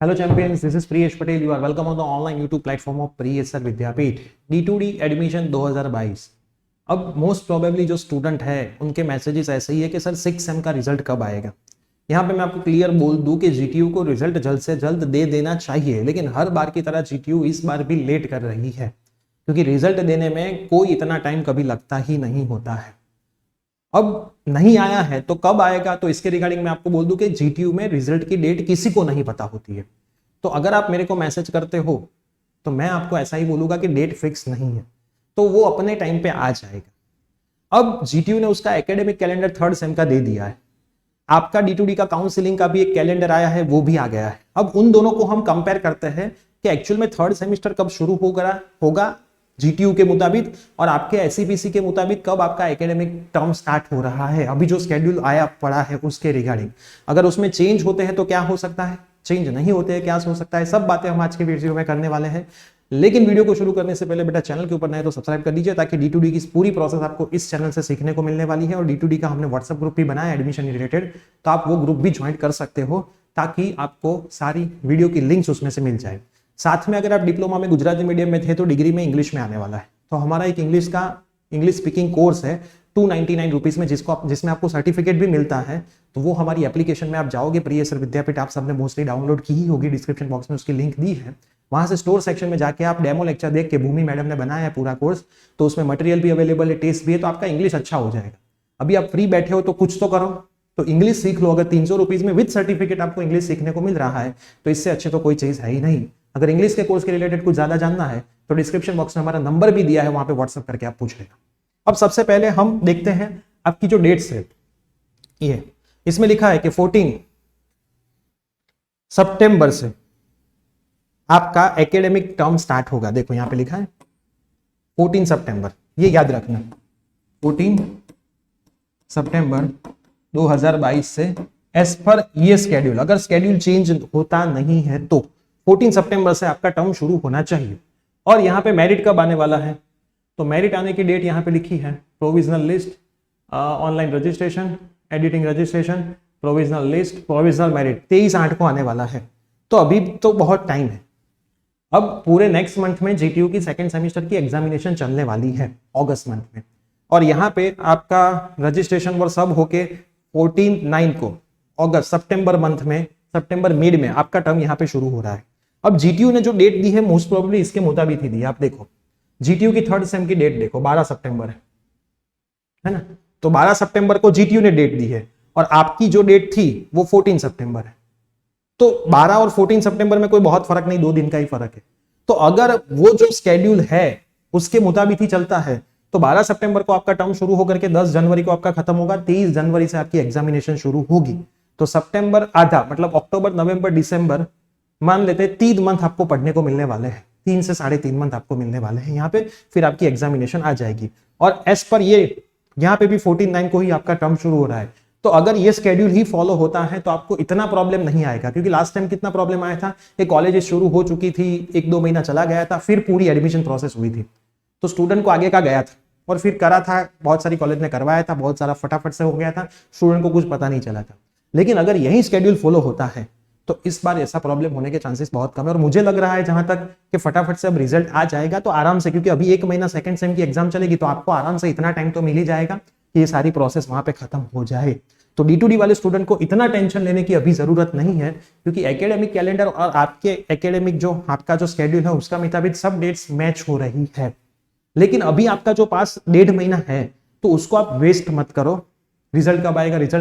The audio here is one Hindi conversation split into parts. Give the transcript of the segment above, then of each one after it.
Hello champions, this is Priyesh Patel. You are welcome on the online YouTube platform of प्रियसर विद्यापीठ D2D एडमिशन 2022। अब मोस्ट प्रोबेबली जो स्टूडेंट है उनके मैसेजेस ऐसे ही है कि सर 6 सेम का रिजल्ट कब आएगा। यहाँ पे मैं आपको क्लियर बोल दूं कि GTU को रिजल्ट जल्द से जल्द दे देना चाहिए, लेकिन हर बार की तरह GTU इस बार भी लेट कर रही है क्योंकि रिजल्ट देने में कोई इतना टाइम कभी लगता ही नहीं होता है। अब नहीं आया है तो कब आएगा, तो इसके रिगार्डिंग मैं आपको बोल दूं कि GTU में रिजल्ट की डेट किसी को नहीं पता होती है। तो अगर आप मेरे को मैसेज करते हो तो मैं आपको ऐसा ही बोलूंगा कि डेट फिक्स नहीं है, तो वो अपने टाइम पे आ जाएगा। अब GTU ने उसका एकेडमिक कैलेंडर थर्ड सेम का दे दिया है, आपका D2D का काउंसलिंग का भी एक कैलेंडर आया है, वो भी आ गया है। अब उन दोनों को हम कंपेयर करते हैं कि एक्चुअल में थर्ड सेमेस्टर कब शुरू होगा GTU के मुताबिक और आपके SCPC के मुताबिक कब आपका एकेडमिक टर्म स्टार्ट हो रहा है। अभी जो स्केड्यूल आया पड़ा है उसके रिगार्डिंग अगर उसमें चेंज होते हैं तो क्या हो सकता है, चेंज नहीं होते हैं क्या हो सकता है, सब बातें हम आज के वीडियो में करने वाले हैं। लेकिन वीडियो को शुरू करने से पहले बेटा चैनल के ऊपर नए तो सब्सक्राइब कर दीजिए ताकि D2D की पूरी प्रोसेस आपको इस चैनल से सीखने को मिलने वाली है। और D2D का हमने व्हाट्सएप ग्रुप भी बनाया एडमिशन रिलेटेड, तो आप वो ग्रुप भी ज्वाइन कर सकते हो ताकि आपको सारी वीडियो की लिंक्स उसमें से मिल जाए। साथ में अगर आप डिप्लोमा में गुजराती मीडियम में थे तो डिग्री में इंग्लिश में आने वाला है, तो हमारा एक इंग्लिश स्पीकिंग कोर्स है 299 रुपीज में, जिसमें आपको सर्टिफिकेट भी मिलता है। तो वो हमारी एप्लीकेशन में आप जाओगे, प्रियसर विद्यापीठ आप सबने मोस्टली डाउनलोड की ही होगी, डिस्क्रिप्शन बॉक्स में उसकी लिंक दी है। वहां से स्टोर सेक्शन में जाके आप डेमो लेक्चर देख के, भूमि मैडम ने बनाया है पूरा कोर्स, तो उसमें मटेरियल भी अवेलेबल है, टेस्ट भी है, तो आपका इंग्लिश अच्छा हो जाएगा। अभी आप फ्री बैठे हो तो कुछ तो करो, तो इंग्लिश सीख लो। अगर 300 रुपीज में विद सर्टिफिकेट आपको इंग्लिश सीखने को मिल रहा है तो इससे अच्छे तो कोई चीज है ही नहीं। अगर इंग्लिश के कोर्स के रिलेटेड कुछ ज्यादा जानना है तो डिस्क्रिप्शन बॉक्स में हमारा नंबर भी दिया है, वहां पे व्हाट्सएप करके आप पूछ लेना। अब सबसे पहले हम देखते हैं आपकी जो डेट्स है, ये इसमें लिखा है कि 14 सितंबर से आपका एकेडमिक टर्म स्टार्ट होगा। देखो यहां पे लिखा है 14 सितंबर, ये याद रखना 14 सितंबर 2022 से एज पर ये स्केड्यूल, अगर स्केड्यूल चेंज होता नहीं है तो 14 सितंबर से आपका टर्म शुरू होना चाहिए। और यहाँ पे मेरिट कब आने वाला है, तो मेरिट आने की डेट यहाँ पे लिखी है, provisional list, online registration, editing registration, provisional list, provisional merit 23/8 को आने वाला है। तो अभी तो बहुत टाइम है। अब पूरे नेक्स्ट मंथ में GTU की सेकेंड सेमेस्टर की एग्जामिनेशन चलने वाली है अगस्त मंथ में, और यहाँ पे आपका रजिस्ट्रेशन और सब होके 14/9 को अगस्त सितंबर मंथ में, सितंबर मिड में आपका टर्म यहाँ पे शुरू हो रहा है। अब GTU ने जो डेट दी है मोस्ट प्रोबेबली इसके मुताबिक ही दी है। आप देखो GTU की थर्ड सेम की डेट देखो 12 सितंबर है ना, तो 12 सितंबर को GTU ने डेट दी है और आपकी जो डेट थी वो 14 सितंबर है। तो 12 और 14 सितंबर में कोई बहुत फर्क नहीं, 2 दिन का ही फर्क है। तो अगर वो जो स्केड्यूल है उसके मुताबिक ही चलता है तो 12 सितंबर को आपका टर्म शुरू होकर के 10 जनवरी को आपका खत्म होगा, 23 जनवरी से आपकी एग्जामिनेशन शुरू होगी। तो सितंबर आधा, मतलब अक्टूबर नवंबर दिसंबर मान लेते हैं 3 मंथ आपको पढ़ने को मिलने वाले हैं, 3 से 3.5 मंथ आपको मिलने वाले हैं यहाँ पे, फिर आपकी एग्जामिनेशन आ जाएगी। और एज पर ये यहाँ पे भी 14/9 को ही आपका टर्म शुरू हो रहा है। तो अगर ये स्केड्यूल ही फॉलो होता है तो आपको इतना प्रॉब्लम नहीं आएगा, क्योंकि लास्ट टाइम कितना प्रॉब्लम आया था कि कॉलेज शुरू हो चुकी थी, 1-2 महीना चला गया था, फिर पूरी एडमिशन प्रोसेस हुई थी, तो स्टूडेंट को आगे का गया था और फिर करा था, बहुत सारी कॉलेज ने करवाया था, बहुत सारा फटाफट से हो गया था, स्टूडेंट को कुछ पता नहीं चला था। लेकिन अगर यही स्केड्यूल फॉलो होता है तो इस बार ऐसा प्रॉब्लम होने के चांसेस बहुत कम है। और मुझे लग रहा है जहां तक कि फटाफट से अब रिजल्ट आ जाएगा तो आराम से, क्योंकि अभी 1 महीना सेकंड सेम की एग्जाम चलेगी, तो आपको आराम से इतना टाइम तो मिल ही जाएगा कि ये सारी प्रोसेस वहां पे खत्म हो जाए। तो D2D वाले स्टूडेंट को इतना टेंशन लेने की अभी जरूरत नहीं है, क्योंकि एकेडमिक कैलेंडर और आपके एकेडमिक जो आपका जो स्केड्यूल है उसका मुताबिक सब डेट्स मैच हो रही है। लेकिन अभी आपका जो पास 1.5 महीना है तो उसको आप वेस्ट मत करो। रिजल्ट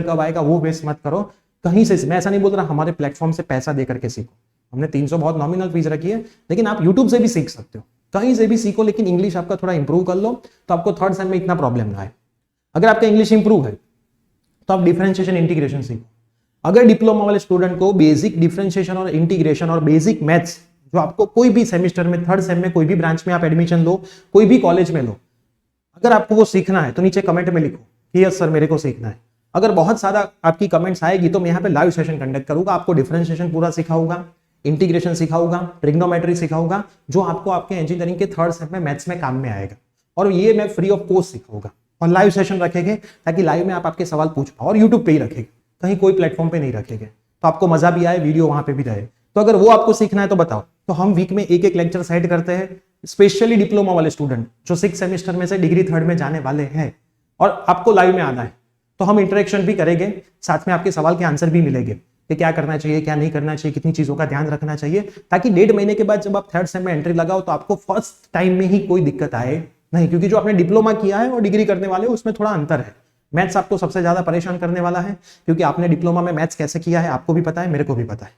कब आएगा वो वेस्ट मत करो। कहीं से, मैं ऐसा नहीं बोल रहा हमारे प्लेटफॉर्म से पैसा देकर के सीखो, हमने 300 बहुत नॉमिनल फीस रखी है, लेकिन आप यूट्यूब से भी सीख सकते हो, कहीं से भी सीखो, लेकिन इंग्लिश आपका थोड़ा इंप्रूव कर लो तो आपको थर्ड सेम में इतना प्रॉब्लम ना आए। अगर आपका इंग्लिश इंप्रूव है तो आप डिफरेंशिएशन इंटीग्रेशन सीखो। अगर डिप्लोमा वाले स्टूडेंट को बेसिक डिफरेंशिएशन और इंटीग्रेशन और बेसिक मैथ्स, जो आपको कोई भी सेमेस्टर में, थर्ड सेम में कोई भी ब्रांच में आप एडमिशन लो, कोई भी कॉलेज में लो, अगर आपको वो सीखना है तो नीचे कमेंट में लिखो कि यस सर मेरे को सीखना है। अगर बहुत ज्यादा आपकी कमेंट्स आएगी तो मैं यहाँ पे लाइव सेशन कंडक्ट करूंगा, आपको डिफरेंशिएशन पूरा सिखाऊंगा, इंटीग्रेशन सिखाऊंगा, ट्रिग्नोमेट्री सिखाऊंगा, जो आपको आपके इंजीनियरिंग के थर्ड सेम में मैथ्स में काम में आएगा। और ये मैं फ्री ऑफ कॉस्ट सिखाऊंगा और लाइव सेशन रखेंगे ताकि लाइव में आप आपके सवाल पूछ पाओ, और यूट्यूब पे ही रखेंगे, कहीं कोई प्लेटफॉर्म पे नहीं रखेंगे, तो आपको मजा भी आए, वीडियो वहां पे भी रहे। तो अगर वो आपको सीखना है तो बताओ। तो हम वीक में एक एक लेक्चर सेट करते हैं, स्पेशली डिप्लोमा वाले स्टूडेंट जो 6 सेमेस्टर में से डिग्री 3rd में जाने वाले हैं और आपको लाइव में आना है, तो हम इंटरेक्शन भी करेंगे, साथ में आपके सवाल के आंसर भी मिलेंगे कि क्या करना चाहिए, क्या नहीं करना चाहिए, कितनी चीजों का ध्यान रखना चाहिए, ताकि 1.5 महीने के बाद जब आप 3rd सेम में एंट्री लगाओ तो आपको फर्स्ट टाइम में ही कोई दिक्कत आए नहीं, क्योंकि जो आपने डिप्लोमा किया है और डिग्री करने वाले उसमें थोड़ा अंतर है। मैथ्स आपको सबसे ज्यादा परेशान करने वाला है, क्योंकि आपने डिप्लोमा में मैथ्स कैसे किया है आपको भी पता है, मेरे को भी पता है।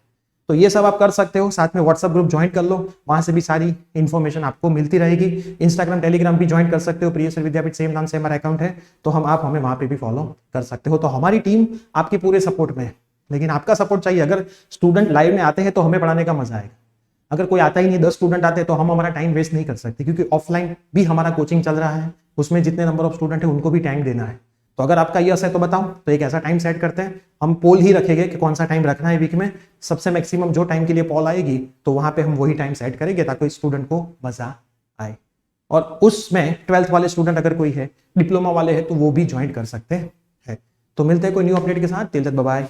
तो ये सब आप कर सकते हो, साथ में व्हाट्सएप ग्रुप ज्वाइन कर लो, वहां से भी सारी इंफॉर्मेशन आपको मिलती रहेगी। इंस्टाग्राम टेलीग्राम भी ज्वाइन कर सकते हो, प्रियसर विद्यापीठ सेम नाम से हमारा अकाउंट है, तो आप हमें वहां पे भी फॉलो कर सकते हो। तो हमारी टीम आपके पूरे सपोर्ट में है, लेकिन आपका सपोर्ट चाहिए। अगर स्टूडेंट लाइव में आते हैं तो हमें पढ़ाने का मजा आएगा, अगर कोई आता ही नहीं, 10 स्टूडेंट आते हैं तो हम हमारा टाइम वेस्ट नहीं कर सकते, क्योंकि ऑफलाइन भी हमारा कोचिंग चल रहा है, उसमें जितने नंबर ऑफ स्टूडेंट है उनको भी टाइम देना है। तो अगर आपका यस है तो बताओ, तो एक ऐसा टाइम सेट करते हैं, हम पोल ही रखेंगे कि कौन सा टाइम रखना है वीक में, सबसे मैक्सिमम जो टाइम के लिए पोल आएगी तो वहां पे हम वही टाइम सेट करेंगे ताकि स्टूडेंट को मजा आए। और उसमें 12th वाले स्टूडेंट अगर कोई है, डिप्लोमा वाले हैं, तो वो भी ज्वाइन कर सकते हैं। तो मिलते हैं कोई न्यू अपडेट के साथ, till that bye bye,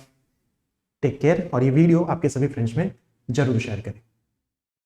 take care. और ये वीडियो आपके सभी फ्रेंड्स में जरूर शेयर करें।